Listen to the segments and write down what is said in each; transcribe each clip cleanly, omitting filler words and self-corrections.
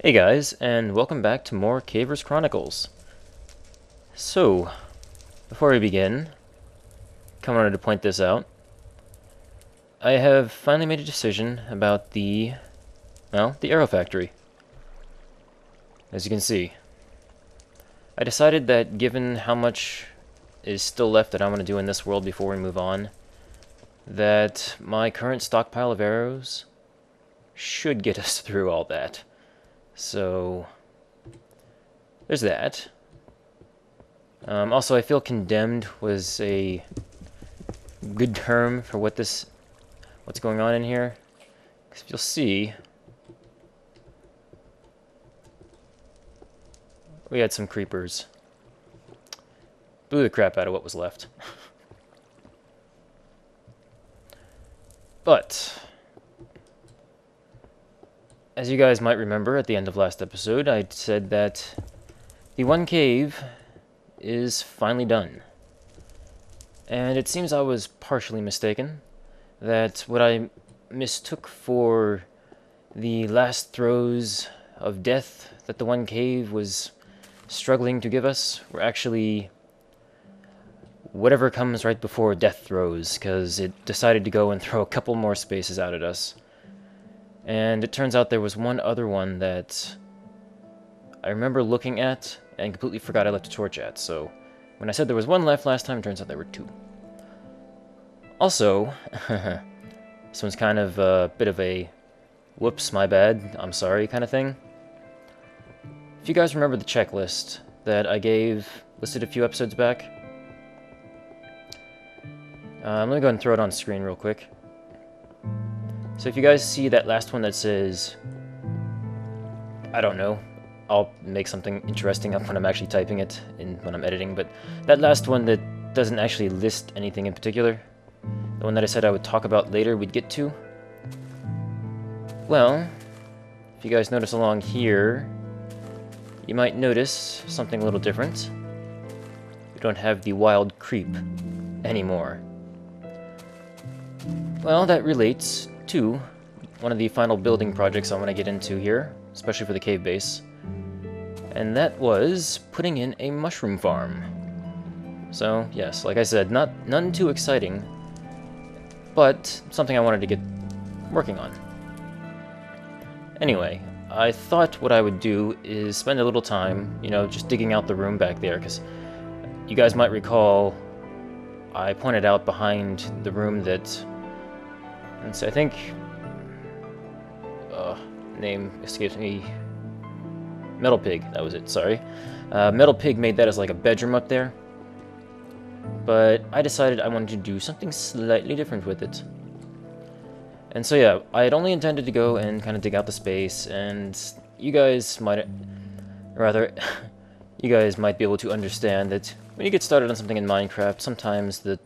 Hey guys, and welcome back to more Cavers Chronicles. So, before we begin, I wanted to point this out. I have finally made a decision about the Arrow Factory. As you can see, I decided that given how much is still left that I want to do in this world before we move on, that my current stockpile of arrows should get us through all that. So, there's that. Also, I feel condemned was a good term for what's going on in here. Because you'll see, we had some creepers. Blew the crap out of what was left. But, as you guys might remember at the end of last episode, I said that the one cave is finally done. And it seems I was partially mistaken, that what I mistook for the last throes of death that the one cave was struggling to give us were actually whatever comes right before death throes, because it decided to go and throw a couple more spaces out at us. And it turns out there was one other one that I remember looking at and completely forgot I left a torch at, so when I said there was one left last time, it turns out there were two. Also, this one's kind of a bit of a whoops, my bad, I'm sorry kind of thing. If you guys remember the checklist that I listed a few episodes back, let me go ahead and throw it on screen real quick. So if you guys see that last one that says, I don't know, I'll make something interesting up when I'm actually typing it when I'm editing, but that last one that doesn't actually list anything in particular, the one that I said I would talk about later we'd get to, well, if you guys notice along here, you might notice something a little different. We don't have the wild creep anymore. Well, that relates to one of the final building projects I want to get into here, especially for the cave base, and that was putting in a mushroom farm. So, yes, like I said, none too exciting, but something I wanted to get working on. Anyway, I thought what I would do is spend a little time, just digging out the room back there, because you guys might recall I pointed out behind the room that, I think, name escapes me, Metal Pig, that was it, sorry. Metal Pig made that as like a bedroom up there, but I decided I wanted to do something slightly different with it. And so yeah, I had only intended to go and kind of dig out the space, and you guys might be able to understand that when you get started on something in Minecraft, sometimes the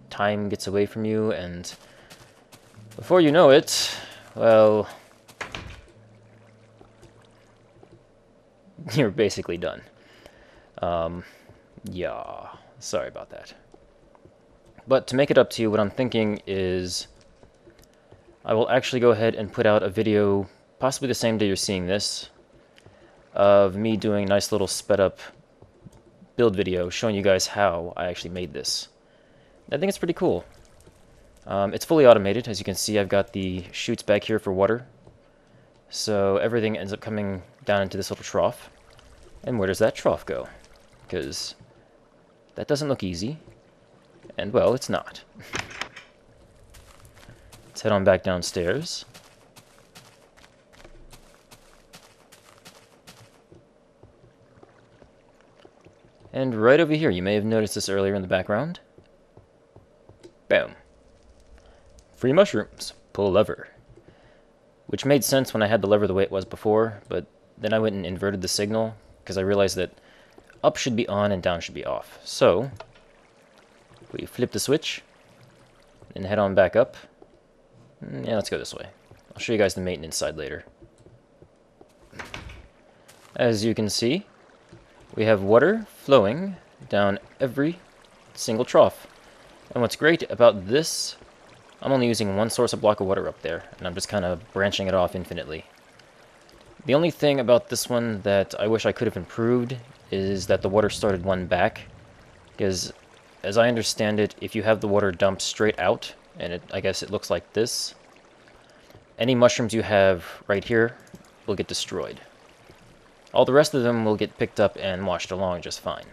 time gets away from you, and before you know it, well, you're basically done. Yeah, sorry about that. But to make it up to you, what I'm thinking is I will actually go ahead and put out a video, possibly the same day you're seeing this, of me doing a nice little sped up build video showing you guys how I actually made this. I think it's pretty cool. It's fully automated. As you can see, I've got the chutes back here for water. So everything ends up coming down into this little trough. And where does that trough go? Because that doesn't look easy. And, well, it's not. Let's head on back downstairs. And right over here, you may have noticed this earlier in the background. Boom. Free mushrooms. Pull lever. Which made sense when I had the lever the way it was before, but then I went and inverted the signal, because I realized that up should be on and down should be off. So, we flip the switch, and head on back up. Yeah, let's go this way. I'll show you guys the maintenance side later. As you can see, we have water flowing down every single trough. And what's great about this, I'm only using one source of block of water up there, and I'm just kind of branching it off infinitely. The only thing about this one that I wish I could have improved is that the water started one back, because as I understand it, if you have the water dumped straight out, and I guess it looks like this, any mushrooms you have right here will get destroyed. All the rest of them will get picked up and washed along just fine.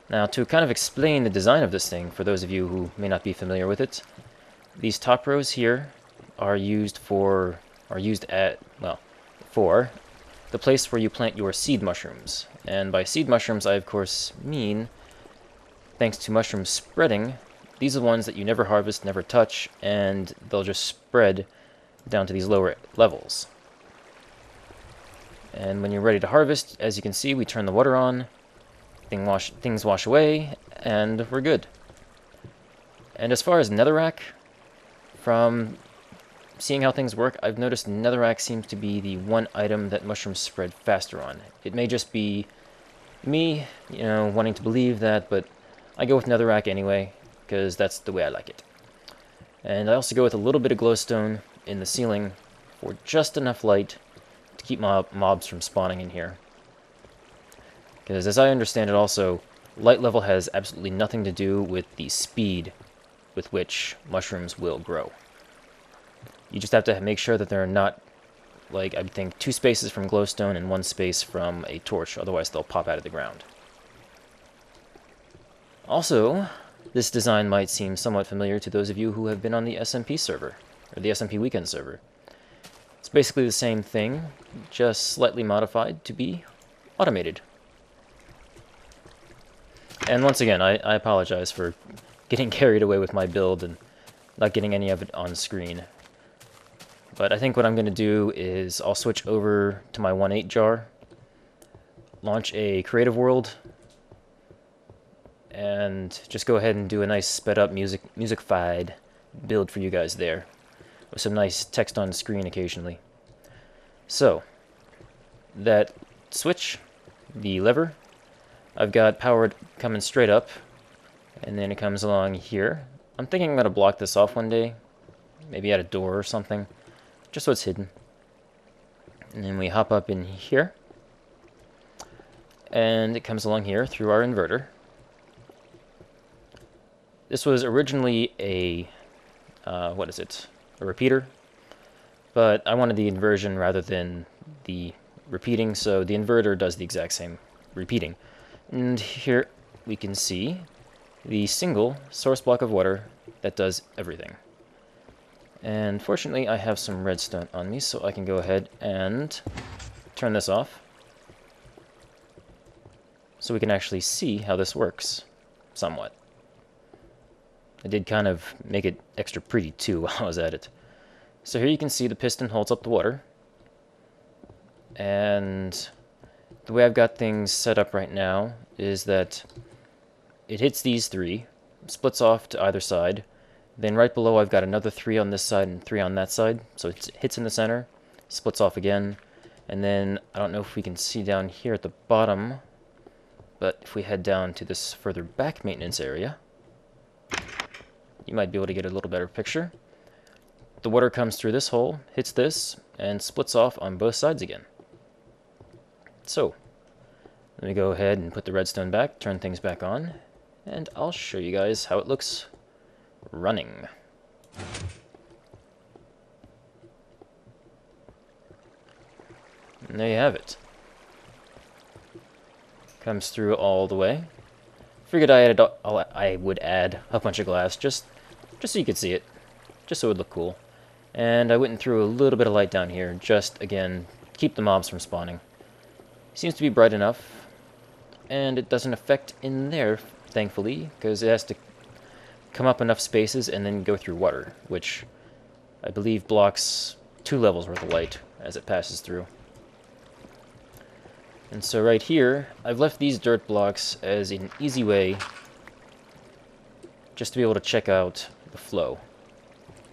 Now, to kind of explain the design of this thing, for those of you who may not be familiar with it, these top rows here are used for the place where you plant your seed mushrooms. And by seed mushrooms, I of course mean, thanks to mushroom spreading, these are the ones that you never harvest, never touch, and they'll just spread down to these lower levels. And when you're ready to harvest, as you can see, we turn the water on, things wash away, and we're good. And as far as netherrack, from seeing how things work, I've noticed netherrack seems to be the one item that mushrooms spread faster on. It may just be me, wanting to believe that, but I go with netherrack anyway, because that's the way I like it. And I also go with a little bit of glowstone in the ceiling for just enough light to keep mobs from spawning in here. Because as I understand it also, light level has absolutely nothing to do with the speed with which mushrooms will grow. You just have to make sure that there are not, like, I think 2 spaces from glowstone and 1 space from a torch, otherwise they'll pop out of the ground. Also, this design might seem somewhat familiar to those of you who have been on the SMP server, or the SMP Weekend server. It's basically the same thing, just slightly modified to be automated. And once again, I apologize for getting carried away with my build and not getting any of it on screen. But I think what I'm going to do is I'll switch over to my 1.8 jar, launch a creative world, and just go ahead and do a nice sped up music-fied build for you guys there, with some nice text on screen occasionally. So, that switch, the lever, I've got powered coming straight up, and then it comes along here. I'm thinking I'm going to block this off one day, maybe at a door or something, just so it's hidden. And then we hop up in here, and it comes along here through our inverter. This was originally a, a repeater, but I wanted the inversion rather than the repeating, so the inverter does the exact same repeating. And here we can see the single source block of water that does everything. And fortunately, I have some redstone on me, so I can go ahead and turn this off, so we can actually see how this works, somewhat. I did kind of make it extra pretty, too, while I was at it. So here you can see the piston holds up the water, and the way I've got things set up right now is that it hits these 3, splits off to either side. Then right below I've got another 3 on this side and 3 on that side. So it hits in the center, splits off again. And then, I don't know if we can see down here at the bottom, but if we head down to this further back maintenance area, you might be able to get a little better picture. The water comes through this hole, hits this, and splits off on both sides again. So, let me go ahead and put the redstone back, turn things back on, and I'll show you guys how it looks running. And there you have it. Comes through all the way. Figured I would add a bunch of glass just so you could see it, just so it would look cool. And I went and threw a little bit of light down here, just again keep the mobs from spawning. Seems to be bright enough, and it doesn't affect in there, thankfully, because it has to come up enough spaces and then go through water, which I believe blocks 2 levels worth of light as it passes through. And so right here, I've left these dirt blocks as an easy way just to be able to check out the flow.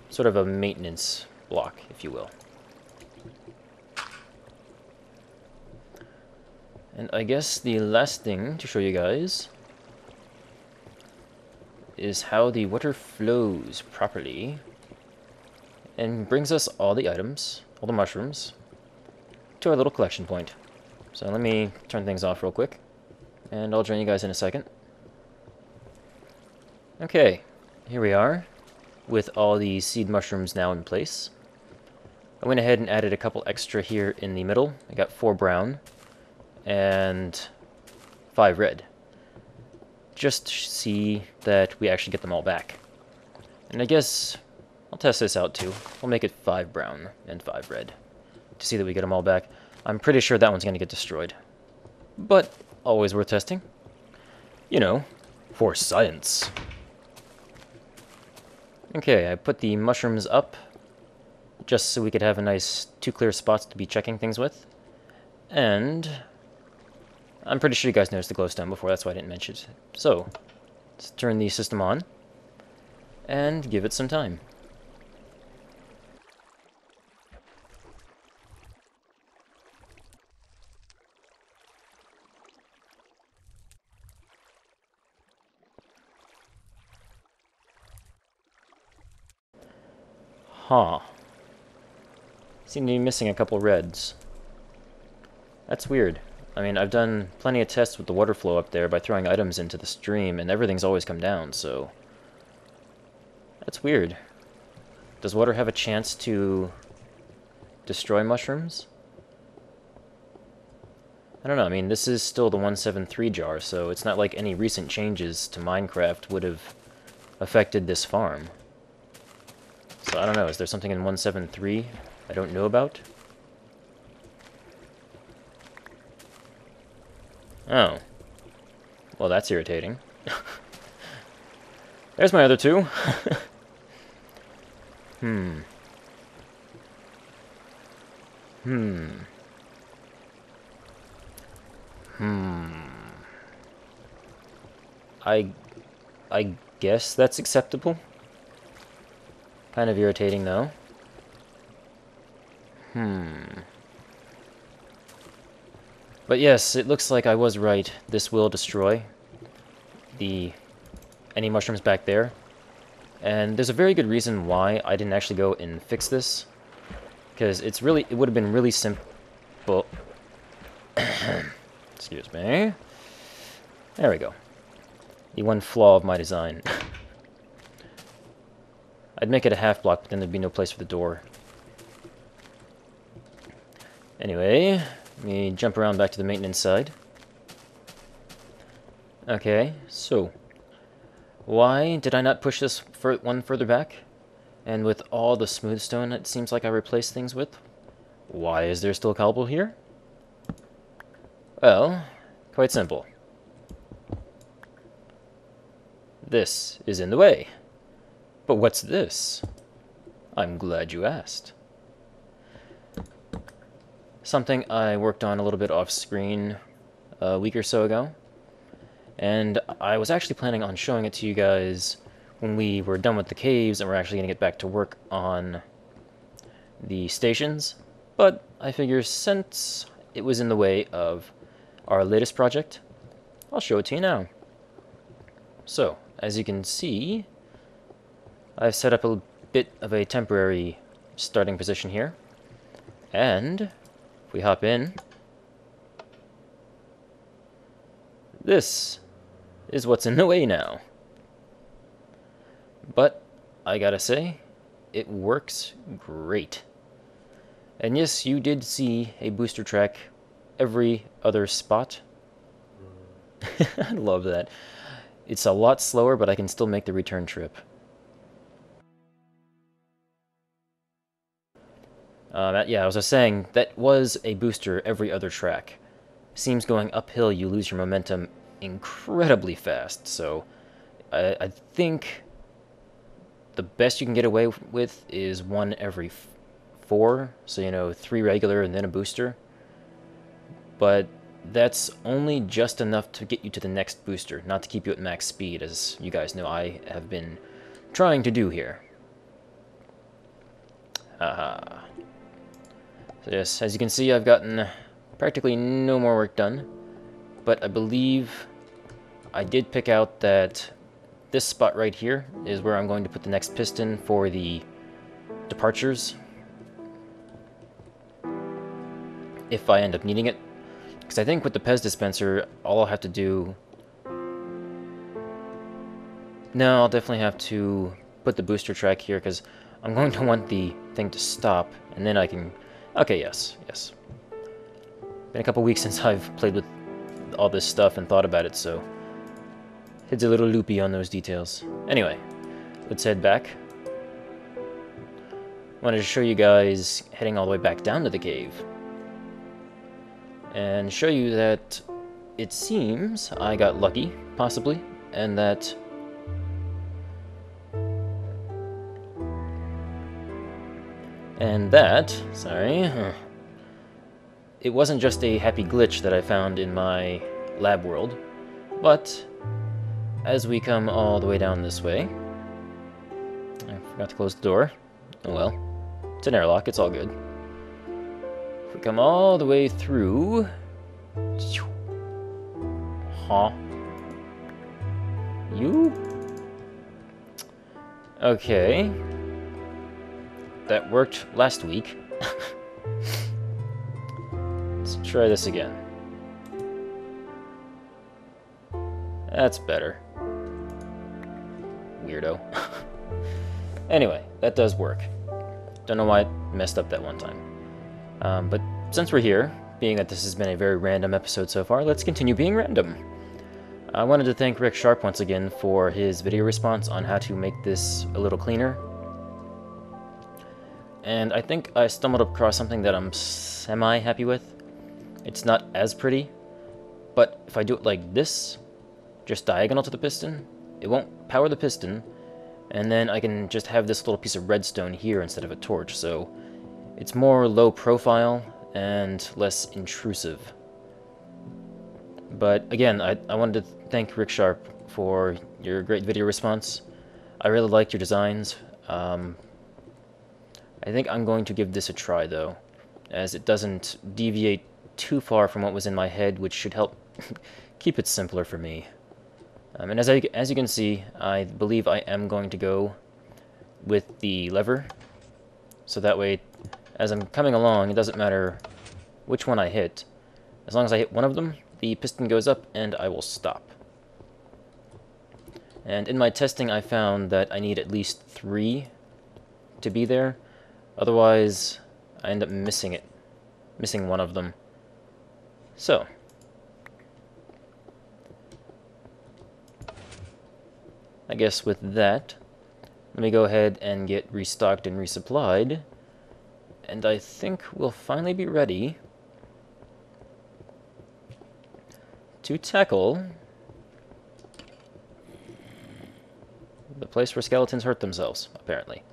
Sort of a maintenance block, if you will. And I guess the last thing to show you guys is how the water flows properly and brings us all the items all the mushrooms to our little collection point. So let me turn things off real quick, and I'll join you guys in a second. Okay, here we are, with all the seed mushrooms now in place. I went ahead and added a couple extra here in the middle. I got 4 brown and 5 red. Just to see that we actually get them all back. And I guess I'll test this out too. We'll make it 5 brown and 5 red to see that we get them all back. I'm pretty sure that one's going to get destroyed. But always worth testing. You know, for science. Okay, I put the mushrooms up just so we could have a nice 2 clear spots to be checking things with. And I'm pretty sure you guys noticed the glowstone before, that's why I didn't mention it. So, let's turn the system on and give it some time. Huh. Seem to be missing a couple reds. That's weird. I mean, I've done plenty of tests with the water flow up there by throwing items into the stream, and everything's always come down, so that's weird. Does water have a chance to destroy mushrooms? I don't know, I mean, this is still the 173 jar, so it's not like any recent changes to Minecraft would have affected this farm. So I don't know, is there something in 173 I don't know about? Oh. Well, that's irritating. There's my other 2. I guess that's acceptable. Kind of irritating, though. But yes, it looks like I was right. This will destroy any mushrooms back there. And there's a very good reason why I didn't actually go and fix this. Because it would have been really simple. Excuse me. There we go. The one flaw of my design. I'd make it a half block, but then there'd be no place for the door. Anyway, let me jump around back to the maintenance side. Okay, so why did I not push this one further back? And with all the smooth stone it seems like I replaced things with, why is there still cobble here? Well, quite simple. This is in the way. But what's this? I'm glad you asked. Something I worked on a little bit off screen a week or so ago. And I was actually planning on showing it to you guys when we were done with the caves and we're actually going to get back to work on the stations. But I figure since it was in the way of our latest project, I'll show it to you now. So, as you can see, I've set up a bit of a temporary starting position here. And if we hop in, this is what's in the way now. But I gotta say, it works great. And yes, you did see a booster track every other spot. I love that. It's a lot slower, but I can still make the return trip. Yeah, I was just saying, that was a booster every other track. Seems going uphill, you lose your momentum incredibly fast, so I think the best you can get away with is 1 every 4, so you know, 3 regular and then a booster. But that's only just enough to get you to the next booster, not to keep you at max speed, as you guys know I have been trying to do here. Haha. So yes, as you can see, I've gotten practically no more work done, but I believe I did pick out that this spot right here is where I'm going to put the next piston for the departures. if I end up needing it. Because I think with the Pez dispenser, all I'll have to do... No, I'll definitely have to put the booster track here, because I'm going to want the thing to stop, and then I can... Okay, yes. Been a couple weeks since I've played with all this stuff and thought about it, so... Head's a little loopy on those details. Anyway, let's head back. Wanted to show you guys heading all the way back down to the cave. And show you that it seems I got lucky, possibly, and that... sorry, it wasn't just a happy glitch that I found in my lab world, but as we come all the way down this way... I forgot to close the door. Oh well. It's an airlock, it's all good. If we come all the way through... Huh? You? Okay. That worked last week. Let's try this again. That's better. Weirdo. Anyway, that does work. Don't know why it messed up that one time. But since we're here, being that this has been a very random episode so far, let's continue being random. I wanted to thank Rick Sharp once again for his video response on how to make this a little cleaner. And I think I stumbled across something that I'm semi-happy with. It's not as pretty, but if I do it like this, just diagonal to the piston, it won't power the piston, and then I can just have this little piece of redstone here instead of a torch, so it's more low profile and less intrusive. But again, I wanted to thank Rick Sharp for your great video response. I really liked your designs. I think I'm going to give this a try though, as it doesn't deviate too far from what was in my head, which should help keep it simpler for me. And as you can see, I believe I am going to go with the lever, so that way, as I'm coming along, it doesn't matter which one I hit. As long as I hit one of them, the piston goes up and I will stop. And in my testing, I found that I need at least 3 to be there. Otherwise, I end up missing one of them. So, I guess with that, let me go ahead and get restocked and resupplied, and I think we'll finally be ready to tackle the place where skeletons hurt themselves, apparently.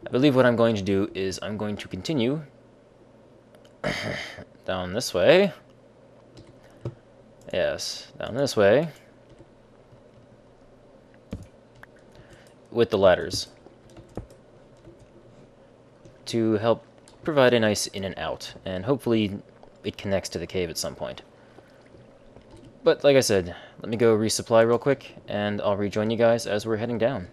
I believe what I'm going to do is I'm going to continue down this way. Yes, down this way. With the ladders. To help provide a nice in and out. And hopefully it connects to the cave at some point. But like I said, let me go resupply real quick, and I'll rejoin you guys as we're heading down.